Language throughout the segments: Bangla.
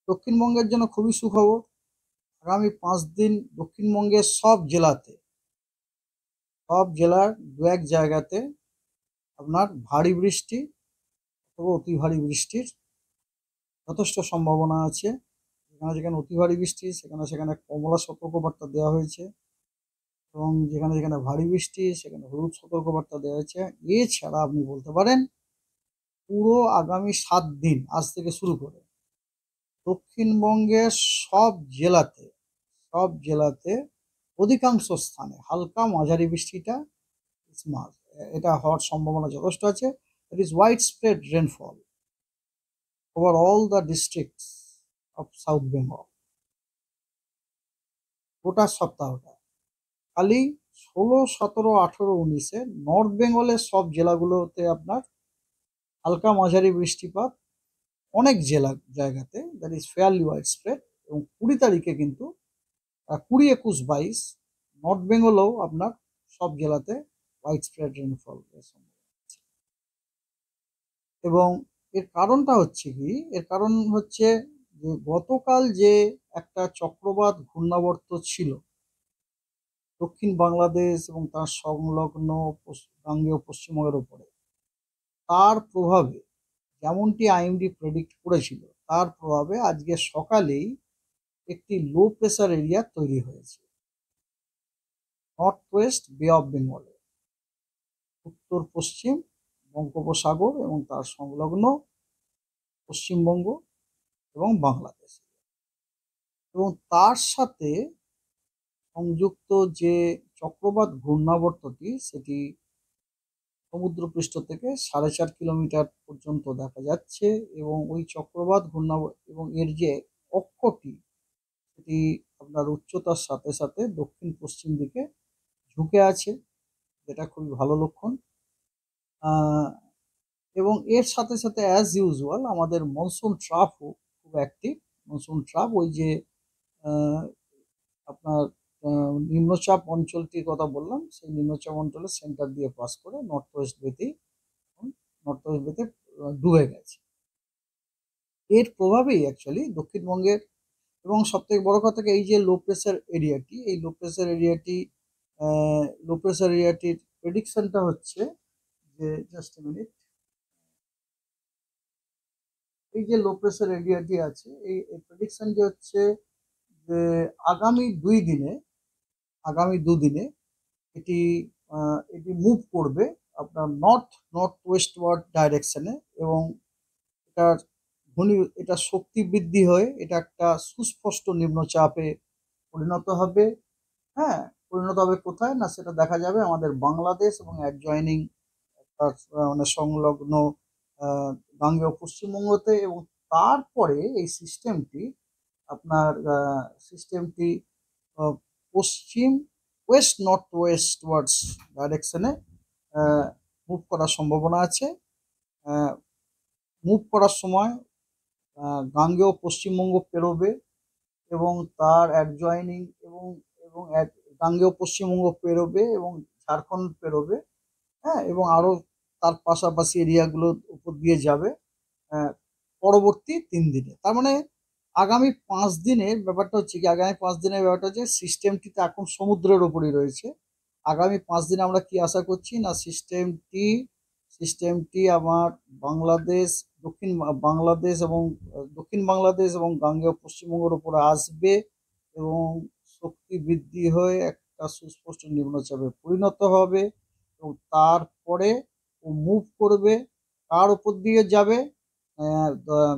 দক্ষিণবঙ্গের জন্য খুবই সুখবর। আগামী 5 দিন দক্ষিণবঙ্গের সব জেলার দু এক জায়গাতে আপনার ভারী বৃষ্টি অথবা অতি ভারী বৃষ্টির যথেষ্ট সম্ভাবনা আছে। যেখানে যেখানে অতি ভারী বৃষ্টি সেখানে সেখানে কমলা সতর্কবার্তা দেওয়া হয়েছে, এবং যেখানে যেখানে ভারী বৃষ্টি সেখানে হলুদ সতর্কবার্তা দেওয়া হয়েছে। এছাড়া আপনি বলতে পারেন পুরো আগামী 7 দিন আজ থেকে শুরু করে দক্ষিণবঙ্গের সব জেলাতে সব জেলাতে অধিকাংশ স্থানে হালকা মাঝারি বৃষ্টিটা মাস এটা হওয়ার সম্ভাবনা যথেষ্ট আছে। It is wide spread rainfall over all the districts of south Bengal. গোটা সপ্তাহটা খালি 16, 17, 18, 19-এ নর্থ বেঙ্গলের সব জেলাগুলোতে আপনার হালকা মাঝারি বৃষ্টিপাত অনেক জায়গাতে that is fairly wide spread. এবং 20 তারিখে কিন্তু 20, 21, 22 নর্থ বেঙ্গলেও আপনার সব জেলাতে ওয়াইড স্প্রেড রেনফল। এবং এর কারণটা হচ্ছে কি, এর কারণ হচ্ছে যে গতকাল যে একটা চক্রবাত ঘূর্ণাবর্ত ছিল দক্ষিণ বাংলাদেশ এবং তার সংলগ্ন গাঙ্গেয় পশ্চিমবঙ্গের উপরে, তার প্রভাবে যেমনটি আইএমডি প্রেডিক্ট করেছিল তার প্রভাবে আজকে সকালেই একটি লো প্রেসার এরিয়া তৈরি হয়েছে নর্থ ওয়েস্ট বে অফ বেঙ্গলে, উত্তর পশ্চিম বঙ্গোপসাগর এবং তার সংলগ্ন পশ্চিমবঙ্গ এবং বাংলাদেশ। এবং তার সাথে সংযুক্ত যে চক্রবাত ঘূর্ণাবর্তটি সেটি সমুদ্রপৃষ্ঠ থেকে 4.5 কিলোমিটার পর্যন্ত দেখা যাচ্ছে। এবং ওই চক্রবাত এবং এর যে অক্ষটি সেটি আপনার উচ্চতার সাথে সাথে দক্ষিণ পশ্চিম দিকে ঝুঁকে আছে, যেটা খুবই ভালো লক্ষণ। এবং এর সাথে সাথে অ্যাজ ইউজুয়াল আমাদের মনসুন ট্রাফও খুব অ্যাক্টিভ। মনসুন ট্রাফ ওই যে আপনার নিম্নচাপ অঞ্চলটির কথা বললাম, সেই নিম্নচাপ অঞ্চলের সেন্টার দিয়ে পাস করে নর্থ ওয়েস্ট বেতে ডুবে গেছে। এর প্রভাবেই অ্যাকচুয়ালি দক্ষিণবঙ্গের, এবং সব থেকে বড় কথা এই যে লো প্রেসার এরিয়াটির প্রেডিকশনটা হচ্ছে যে জাস্ট মিনিট, এই যে লো প্রেসার এরিয়াটি আছে এই প্রেডিকশনটি হচ্ছে যে আগামী দুদিনে এটি মুভ করবে আপনার নর্থ ওয়েস্টওয়ার্ড ডাইরেকশনে। এবং এটার এটা শক্তি বৃদ্ধি হয়ে এটা একটা সুস্পষ্ট নিম্নচাপে পরিণত হবে। হ্যাঁ, পরিণত হবে কোথায় না সেটা দেখা যাবে আমাদের বাংলাদেশ এবং অ্যাডজয়নিং মানে সংলগ্ন গাঙ্গেয় পশ্চিমবঙ্গতে। এবং তারপরে এই সিস্টেমটি পশ্চিম ওয়েস্ট নর্থ ওয়েস্টওয়ার্ডস ডাইরেকশনে মুভ করার সম্ভাবনা আছে। মুভ করার সময় গাঙ্গেয় পশ্চিমবঙ্গ পেরোবে এবং তার অ্যাডজয়নিং এবং এবং গাঙ্গেয় পশ্চিমবঙ্গ পেরোবে এবং ঝাড়খণ্ড পেরোবে। হ্যাঁ, এবং আরও তার পাশাপাশি এরিয়াগুলোর উপর দিয়ে যাবে পরবর্তী 3 দিনে। তার মানে আগামী 5 দিনের ব্যাপারটা হচ্ছে কি, সিস্টেমটিতে এখন সমুদ্রের ওপরই রয়েছে। আগামী 5 দিন আমরা কি আশা করছি না সিস্টেমটি আমার দক্ষিণ বাংলাদেশ এবং গাঙ্গেয় পশ্চিমবঙ্গের উপরে আসবে এবং শক্তি বৃদ্ধি হয়ে একটা সুস্পষ্ট নিম্নচাপে পরিণত হবে। এবং তারপরে ও মুভ করবে, কার উপর দিয়ে যাবে,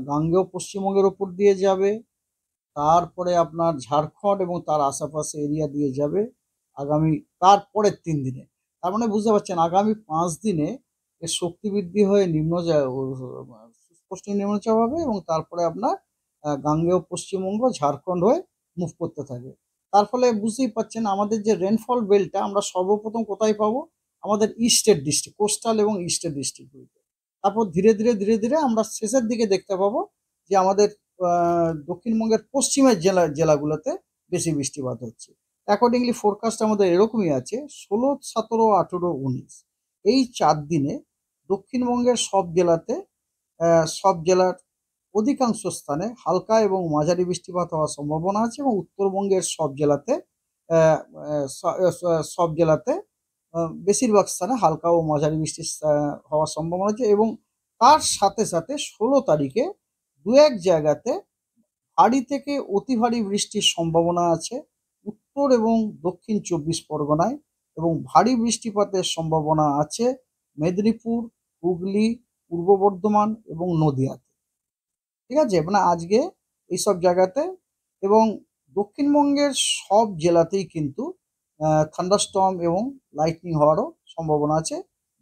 গাঙ্গেয় পশ্চিমবঙ্গের উপর দিয়ে যাবে, তারপরে আপনার ঝাড়খণ্ড এবং তার আশেপাশে এরিয়া দিয়ে যাবে তারপরের 3 দিনে। তার মানে বুঝতে পারছেন আগামী 5 দিনে এর শক্তি বৃদ্ধি হয়ে সুস্পষ্ট নিম্নচাপ হবে এবং তারপরে আপনার গাঙ্গেয় পশ্চিমবঙ্গ ঝাড়খণ্ড হয়ে মুভ করতে থাকবে। তার ফলে বুঝতেই পারছেন আমাদের যে রেনফল বেল্টটা আমরা সর্বপ্রথম কোথায় পাবো, আমাদের ইস্টের ডিস্ট্রিক্ট, কোস্টাল এবং ইস্টের ডিস্ট্রিক্টগুলিতে। তারপর ধীরে ধীরে ধীরে ধীরে আমরা শেষের দিকে দেখতে পাবো যে আমাদের দক্ষিণবঙ্গের পশ্চিমের জেলাগুলোতে বেশি বৃষ্টিপাত হচ্ছে। অ্যাকর্ডিংলি ফোরকাস্ট আমাদের এরকমই আছে 16, 17, 18, 19 এই 4 দিনে দক্ষিণবঙ্গের সব জেলার অধিকাংশ স্থানে হালকা এবং মাঝারি বৃষ্টিপাত হওয়ার সম্ভাবনা আছে এবং উত্তরবঙ্গের সব জেলাতে আহ, আহ, স- সব জেলাতে বেশিরভাগ স্থানে হালকা ও মাঝারি বৃষ্টি হওয়ার সম্ভাবনা আছে এবং তার সাথে সাথে 16 তারিখে দু এক জায়গাতে ভারী থেকে অতি ভারী বৃষ্টির সম্ভাবনা আছে উত্তর এবং দক্ষিণ 24 পরগনায় এবং ভারী বৃষ্টিপাতের সম্ভাবনা আছে মেদিনীপুর, হুগলি, পূর্ব বর্ধমান এবং নদিয়াতে। ঠিক আছে, মানে আজকে এইসব জায়গাতে এবং দক্ষিণবঙ্গের সব জেলাতেই কিন্তু থান্ডারস্টর্ম এবং লাইটনিং হওয়ারও সম্ভাবনা আছে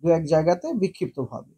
দু এক জায়গাতে বিক্ষিপ্তভাবে।